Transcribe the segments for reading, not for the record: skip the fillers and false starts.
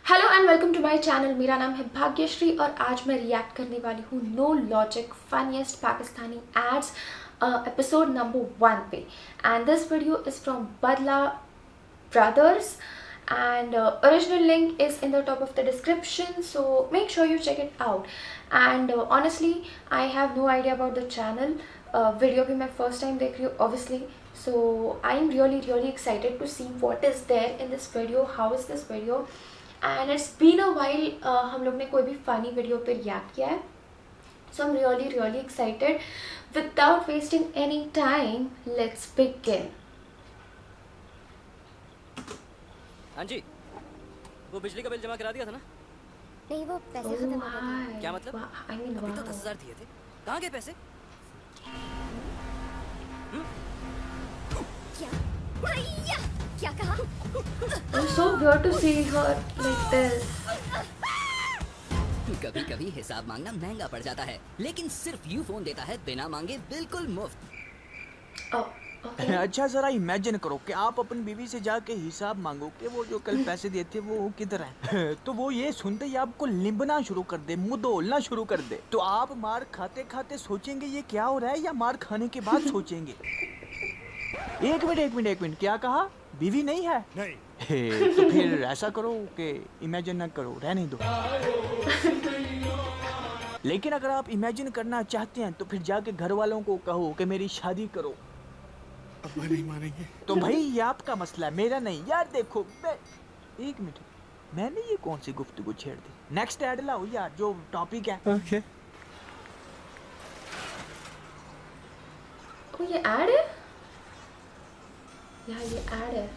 Hello and welcome to my channel. मेरा नाम है भाग्यश्री और आज मैं रिएक्ट करने वाली हूँ no logic funniest Pakistani ads episode number 1 पे। And this video is from Badla brothers and original link is in the top of the description, so make sure you check it out. And honestly I have no idea about the channel. Video भी मैं first time देख रही हूँ obviously, so I am really excited to see what is there in this video, how is this video, and it's been a while हम लोग ने कोई भी funny video पे react किया है, so I'm really excited. Without wasting any time, let's begin. हाँ जी, वो बिजली का बिल जमा करा दिया था ना? नहीं, वो पैसे Oh, खत्म हो गए थे। hi. क्या मतलब? Wow, I mean, अभी तो wow. 10,000 दिए थे। कहाँ गए पैसे? क्या? भैया, क्या कहा? It's so weird to see her like this. कभी कभी हिसाब मांगना महंगा पड़ जाता है, लेकिन सिर्फ यूं फोन देता है बिना मांगे बिल्कुल मुफ्त। Oh, okay. अच्छा जरा इमेजिन करो कि आप अपनी बीवी से जाके हिसाब मांगो कि वो जो कल पैसे दिए थे वो किधर हैं। तो वो ये सुनते ही आपको लिंबना शुरू कर दे, मुंह धोलना शुरू कर दे, तो आप मार खाते खाते सोचेंगे ये क्या हो रहा है या मार खाने के बाद सोचेंगे? एक मिनट, क्या कहा? बीवी नहीं है? नहीं। तो फिर ऐसा करो कि इमेजिन न करो, रहने दो। लेकिन अगर आप इमेजिन करना चाहते हैं तो फिर जाके घर वालों को कहो कि मेरी शादी करो। अब्बा नहीं मानेंगे। तो भाई ये आपका मसला है, मेरा नहीं। यार देखो एक मिनट, मैंने ये कौन सी गुफ्तगू छेड़ दी? नेक्स्ट ऐड लाओ यार, जो टॉपिक है। ओके। Oh, ये ऐड है? यार ये ऐड है।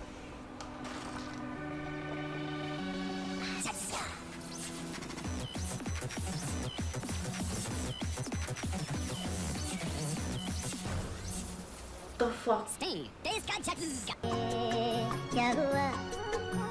The fuck? क्या हुआ?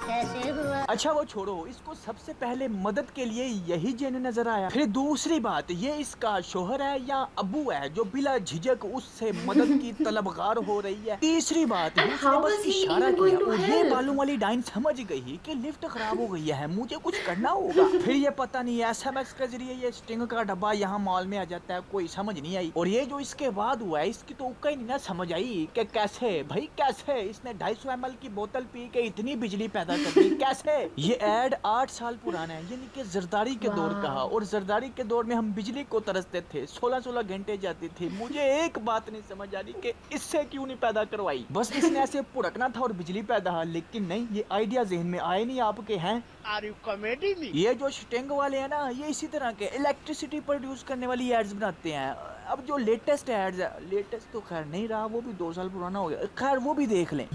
कैसे हुआ? अच्छा वो छोड़ो, इसको सबसे पहले मदद के लिए यही जेन नजर आया। फिर दूसरी बात, ये इसका शोहर है या अबू है जो बिला झिझक उससे मदद की तलबगार हो रही है। तीसरी बात, And उसने how बस is he इशारा even किया going to और ये help? बालों वाली डाइन समझ गई कि लिफ्ट खराब हो गई है, मुझे कुछ करना होगा। फिर ये पता नहीं SMS के जरिए ये स्टिंग का डब्बा यहाँ मॉल में आ जाता है, कोई समझ नहीं आई। और ये जो इसके बाद हुआ है इसकी तो उक्का ही नहीं ना समझ आई कि कैसे भाई कैसे इसने 250 ml की बोतल पी के इतनी बिजली पैदा कर दी, कैसे? ये ऐड 8 साल पुराना है, यानी कि जरदारी के दौर का। और जरदारी के दौर में हम बिजली को तरसते थे, 16 घंटे जाती थी। मुझे एक बात नहीं समझ आ रही कि इससे क्यों नहीं पैदा करवाई। बस इसने ऐसे पुड़कना था और बिजली पैदा, लेकिन नहीं, ये आइडिया जहन में आए नहीं आपके हैं। Are you comedy me? ये जो स्टिंग वाले हैं ना, ये इसी तरह के इलेक्ट्रिसिटी प्रोड्यूस करने वाली एड्स बनाते हैं। अब जो लेटेस्ट एड्स है, लेटेस्ट तो खैर नहीं रहा, वो भी 2 साल पुराना हो गया, खैर वो भी देख लें।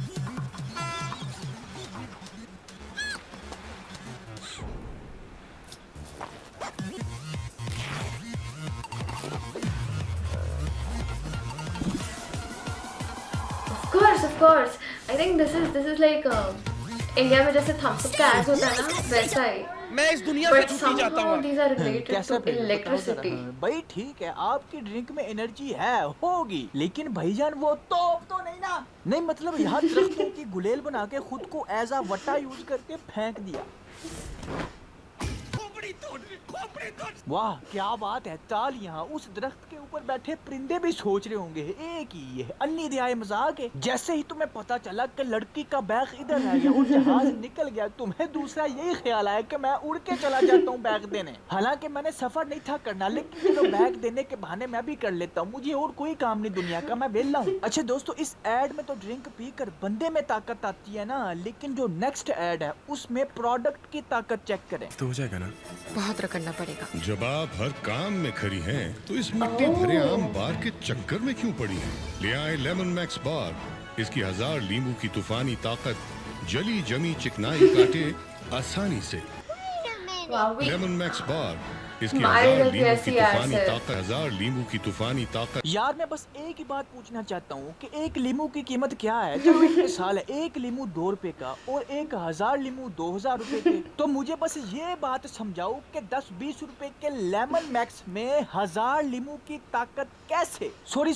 Of course. I think this is like India में जैसे थम्स अप का एड होता है ना, वैसा ही। मैं इस दुनिया से But छूट ही जाता somehow हूँ। these are related कैसा to फिर बताओ electricity. जरा। भाई ठीक है, आपकी ड्रिंक में एनर्जी है, होगी, लेकिन भाईजान वो तोप तो नहीं ना। नहीं मतलब यहाँ दरख्तों की गुलेल बना के खुद को एज अ वट्टा यूज करके फेंक दिया। वाह क्या बात है, तालियां। उस दरख्त के ऊपर बैठे परिंदे भी सोच रहे होंगे एक ही ये अन्नी दियाए मजाक है। जैसे ही तुम्हें पता चला कि लड़की का बैग इधर रह गया और जहाज निकल गया, तुम्हें दूसरा यही ख्याल आया कि मैं उड़ के चला जाता हूँ बैग देने। हालांकि मैंने सफर नहीं था करना, लेकिन चलो बैग देने के बहाने मैं भी कर लेता हूँ, मुझे और कोई काम नहीं दुनिया का, मैं वेला हूँ। अच्छा दोस्तों, इस एड में तो ड्रिंक पीकर बंदे में ताकत आती है ना, लेकिन जो नेक्स्ट एड है उसमें प्रोडक्ट की ताकत चेक करें। तो हो जाएगा ना? बहुत रखना पड़ेगा। जब आप हर काम में खरी हैं, तो इस मिट्टी भरे आम बार के चक्कर में क्यों पड़ी हैं? ले आए लेमन मैक्स बार। इसकी 1000 नींबू की तूफानी ताकत जली जमी चिकनाई काटे आसानी से। Wow, लेमन मैक्स बार इसकी मारे 1000 गए लींबू कैसी की यार तूफानी से। ताकत, 1000 लींबू की तूफानी ताकत। यार मैं बस एक ही बात पूछना चाहता हूँ कि एक लीमू की कीमत क्या है। चलो एक मिसाल है, एक लीमू 2 रुपए का और 1000 लीमू 2000 रुपए के। तो मुझे बस ये बात समझाओ कि 10-20 रुपए के लेमन मैक्स में 1000 लीमू की ताकत कैसे, सॉरी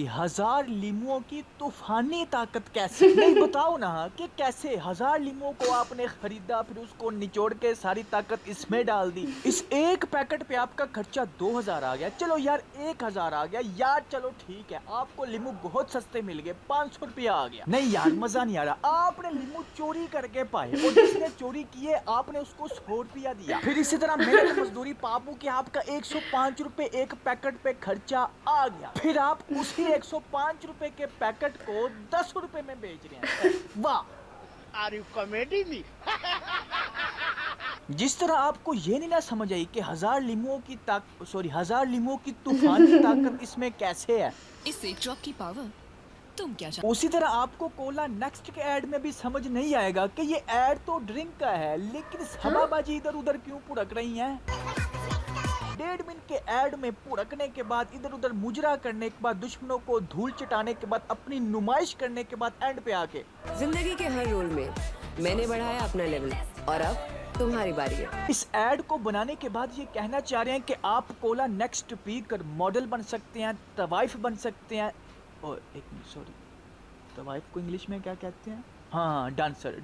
1000 लीमुओं की तूफानी ताकत कैसे। नहीं बताओ ना कि कैसे 1000 लीमुओं को आपने खरीदा, फिर उसको निचोड़ के सारी ताकत इसमें डाल दी। इस एक पैकेट पे आपका खर्चा 2000 आ गया। चलो यार 1000 आ गया यार, चलो ठीक है, आपको लीमू बहुत सस्ते मिल गए, 500 रुपया आ गया। नहीं यार मजा नहीं आ रहा। आपने लीमू चोरी करके पाए और जिसने चोरी किए आपने उसको 100 रुपया दिया। फिर इसी तरह मेहनत मजदूरी पापू कि आपका 105 रुपए एक पैकेट पे खर्चा आ गया, फिर आप उसी 105 रुपए के पैकेट को 10 रुपए में बेच रहे हैं। वाह। Are you comedy me? जिस तरह आपको ये नहीं ना समझ आई कि 1000 लीमुओं की तूफानी ताकत इसमें कैसे है, इस एक ड्रॉप की पावर तुम क्या उसी तरह आपको कोला नेक्स्ट के ऐड में भी समझ नहीं आएगा कि ये ऐड तो ड्रिंक का है, लेकिन हवाबाजी इधर उधर क्यों पुड़क रही हैं। 1.5 मिनट के ऐड में पुड़कने के बाद, इधर उधर मुजरा करने के बाद, दुश्मनों को धूल चटाने के बाद, अपनी नुमाइश करने के बाद एंड पे आके जिंदगी के हर रोल में मैंने बढ़ाया अपना लेवल और अब तुम्हारी बारी है। इस ऐड को बनाने के बाद ये कहना चाह रहे हैं कि आप कोला नेक्स्ट पीकर मॉडल बन सकते हैं, तवाइफ बन सकते हैं, और एक मिनट सॉरी, तवाइफ को इंग्लिश में क्या कहते हैं, हाँ डांसर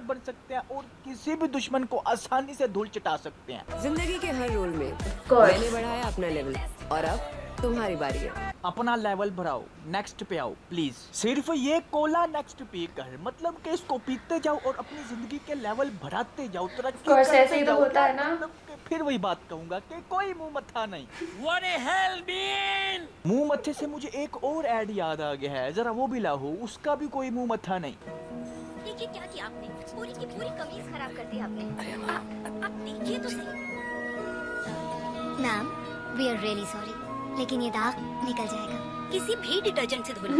बन सकते हैं और किसी भी दुश्मन को आसानी से धूल चटा सकते हैं। जिंदगी के हर रोल में course. मैंने बढ़ाया अपना लेवल और अब तुम्हारी बारी है। अपना लेवल बढ़ाओ, नेक्स्ट पे आओ प्लीज। सिर्फ ये कोला नेक्स्ट पी कर मतलब कि इसको पीते जाओ और अपनी जिंदगी के लेवल बढ़ाते जाओ, तरक्की course, करते ऐसे ही तो जाओ। होता है ना। मतलब कि फिर वही बात कहूंगा कि कोई मुंह मत्था नहीं। What a hell man! मुंह मत्थे से मुझे एक और ऐड याद आ गया है, जरा वो भी लाओ, उसका भी कोई मुंह मत्था नहीं। देखिए क्या किया आपने, पूरी की पूरी कमीज खराब कर दी आपने। आप देखिए तो सही। Ma'am, we are really sorry, लेकिन ये दाग निकल जाएगा। किसी भी डिटर्जेंट से धो लो,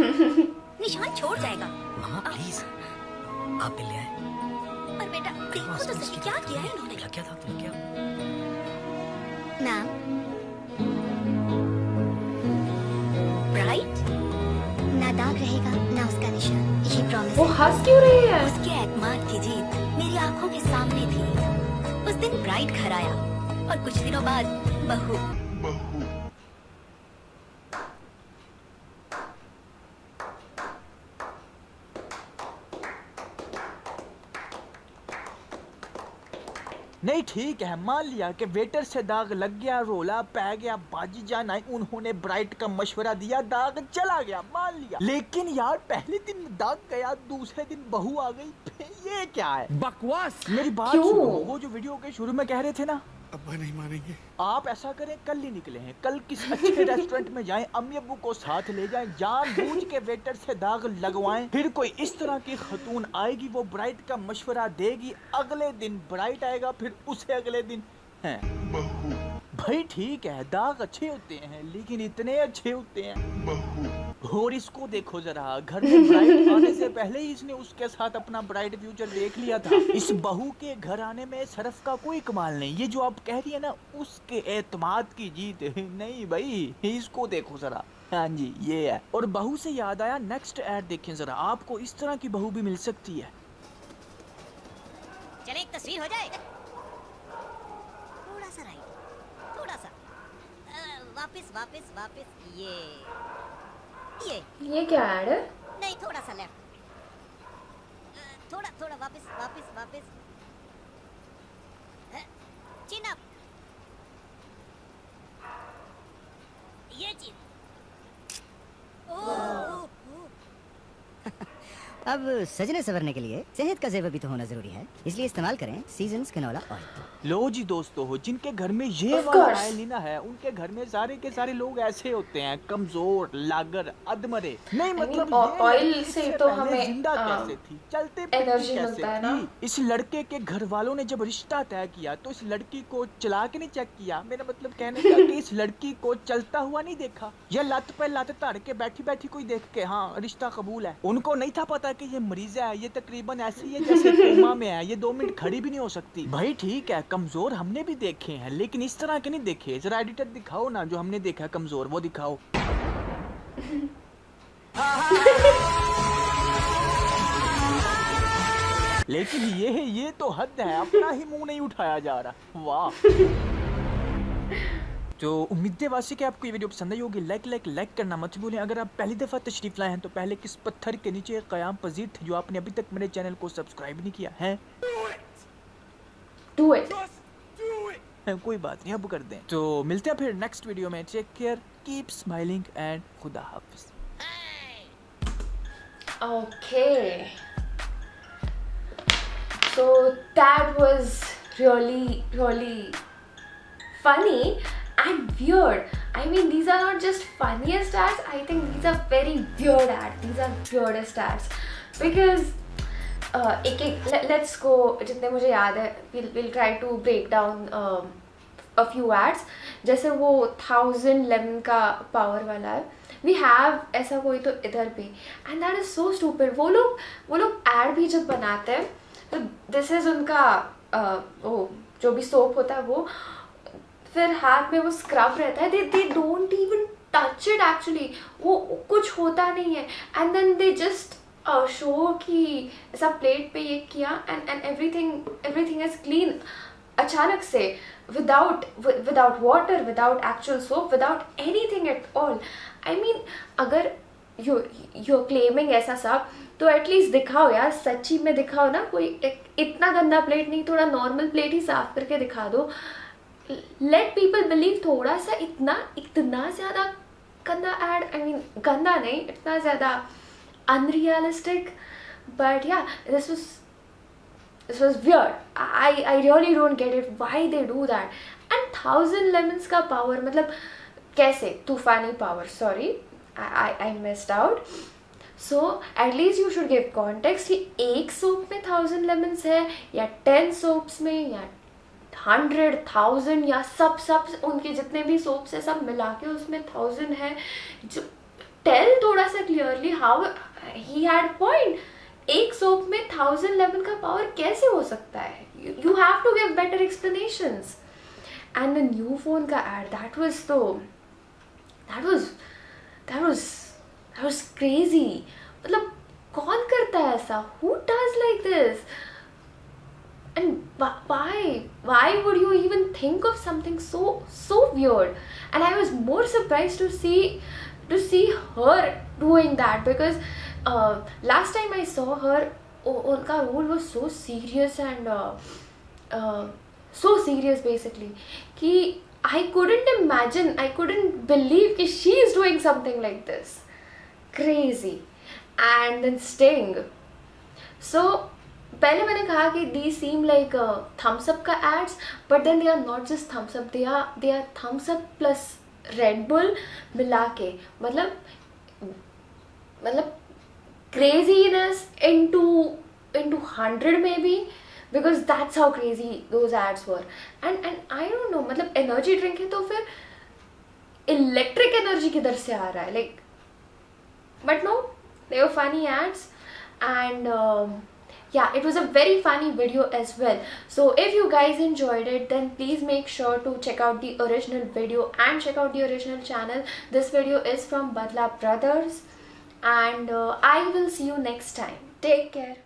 निशान छोड़ जाएगा। मामा प्लीज आप मिल आए। पर बेटा देखो तो सही, क्या किया है इन्होंने। क्या था तुम क्या? मैम, ब्राइट ना दाग रहेगा ना उसका निशान, ये प्रॉमिस। वो हंस क्यों रही है? उसके एतमाद की जीत मेरी आंखों के सामने थी। उस दिन ब्राइट घर आया और कुछ दिनों बाद बहू। नहीं ठीक है, मान लिया कि वेटर से दाग लग गया, रोला पै गया, बाजी जान आई, उन्होंने ब्राइट का मशवरा दिया, दाग चला गया, मान लिया। लेकिन यार पहले दिन दाग गया, दूसरे दिन बहू आ गई, ये क्या है बकवास। मेरी बात क्यों? सुनो, वो जो वीडियो के शुरू में कह रहे थे ना, अब्बा नहीं मानेंगे। आप ऐसा करें, कल ही निकले हैं, कल किसी अच्छे रेस्टोरेंट में जाएं, अम्मी अब्बू को साथ ले जाएं, जानबूझ के वेटर से दाग लगवाएं, फिर कोई इस तरह की खतून आएगी, वो ब्राइट का मशवरा देगी, अगले दिन ब्राइट आएगा, फिर उसे अगले दिन है। भाई ठीक है, दाग अच्छे होते हैं लेकिन इतने अच्छे होते हैं। और इसको देखो जरा, घर में ब्राइट आने से पहले ही इसने उसके साथ अपना ब्राइट फ्यूचर देख लिया था। इस बहू के घर आने में सरफ का कोई कमाल नहीं, ये जो आप कह रही है ना उसके एतमाद की जीत नहीं भाई, इसको देखो जरा। हाँ जी ये है। और बहू से याद आया, नेक्स्ट ऐड देखें जरा, आपको इस तरह की बहू भी मिल सकती है। चले एक तस्वीर हो जाए। थोड़ा सा राइट, थोड़ा सा वापस वापस वापस, ये क्या ऐड है? नहीं, थोड़ा सा लेफ्ट, थोड़ा थोड़ा वापस वापस वापस, चिन अप, ये चीज। ओह अब सजने संवरने के लिए सेहत का जेवर भी तो होना जरूरी है, इसलिए इस्तेमाल करें सीजन्स कैनोला ऑयल। लो जी दोस्तों, हो जिनके घर में ये Of वाला course. ऑयल नहीं ना है, उनके घर में सारे के सारे लोग ऐसे होते हैं, कमजोर, लागर, अधमरे। नहीं मतलब ऑयल ये से इससे तो पहले हमें, जिंदा कैसे थी, चलते एनर्जी फिरती कैसे मिलता है ना। थी। इस लड़के के घर वालों ने जब रिश्ता तय किया तो इस लड़की को चला के नहीं चेक किया, मेरा मतलब कहने का कि इस लड़की को चलता हुआ नहीं देखा, या लत पे लत धर के बैठी बैठी कोई देख के हाँ रिश्ता कबूल है। उनको नहीं था पता कि ये मरीज है, ये तकरीबन ऐसे ही है जैसे कोमा में है, ये 2 मिनट खड़ी भी नहीं हो सकती। भाई ठीक है, कमजोर हमने भी देखे हैं, लेकिन इस तरह के नहीं देखे। जरा एडिटर दिखाओ ना, जो हमने देखा है कमजोर, वो दिखाओ। लेकिन ये तो हद है, अपना ही मुंह नहीं उठाया जा रहा। वाह। तो उम्मीद है वासी कि आपको ये वीडियो पसंद आई होगी। लाइक करना मत भूलें। अगर आप पहली दफ़ा तशरीफ लाए हैं तो पहले किस पत्थर के नीचे क़याम पजीर थे जो आपने अभी तक मेरे चैनल को सब्सक्राइब नहीं किया है? Do it. कोई बात नहीं, अब कर दें। तो मिलते हैं फिर नेक्स्ट वीडियो में। Take care, keep smiling and खुदा हाफिज। Okay. So that was really funny and weird. I mean, these are not just funniest ads. I think these are very weird ads. These are weirdest ads because let's go. जितने मुझे याद है, we'll try to break down a few ads. जैसे वो 1000 lemon का power वाला है. We have ऐसा कोई तो इधर भी, and that is so stupid. वो लोग ad भी जब बनाते हैं तो this is उनका वो जो भी soap होता है वो, फिर हाथ में वो स्क्रब रहता है, they don't even touch it actually. वो कुछ होता नहीं है, and then they just show कि ऐसा प्लेट पे ये किया and everything is clean अचानक से, without water, without actual soap, without anything at all. I mean, अगर you're claiming ऐसा सब, तो एटलीस्ट दिखाओ यार, सच्ची में दिखाओ ना। कोई इतना गंदा प्लेट नहीं, थोड़ा नॉर्मल प्लेट ही साफ करके दिखा दो। Let people believe. थोड़ा सा इतना ज़्यादा गंदा एड, आई मीन गंदा नहीं, इतना ज़्यादा अनरियलिस्टिक, बट या this was weird. I really don't get it why they do that. And 1000 lemons का power, मतलब कैसे? तूफानी power, sorry, I messed out. So at least you should give context कि एक soap में 1000 lemons है, या 10 soaps में, या 100,000, या सब उनके जितने भी soaps है सब मिला के उसमें 1000 है। जो tell थोड़ा सा clearly how he had point. एक सोप में 1000 lemon का पावर कैसे हो सकता है? You have to give better explanations. And the new phone का ad, that was crazy. मतलब कौन करता है ऐसा? Who does like this? And why would you even think of something so weird? And I was more surprised to see her doing that, because last time I saw her, उनका role was so serious and so serious basically कि I couldn't believe कि she is doing something like this. Crazy. And then Sting. So पहले मैंने कहा कि these seem like thumbs up का ads, but then they are not just thumbs up, they are thumbs up plus Red Bull मिला के, मतलब craziness into 100 maybe, because that's how crazy those ads were. And I don't know, मतलब energy drink है तो फिर electric energy किधर से आ रहा है, like, but no, they were funny ads. And yeah, it was a very funny video as well. So if you guys enjoyed it, then please make sure to check out the original video and check out the original channel. This video is from Badla Brothers, and I will see you next time. Take care.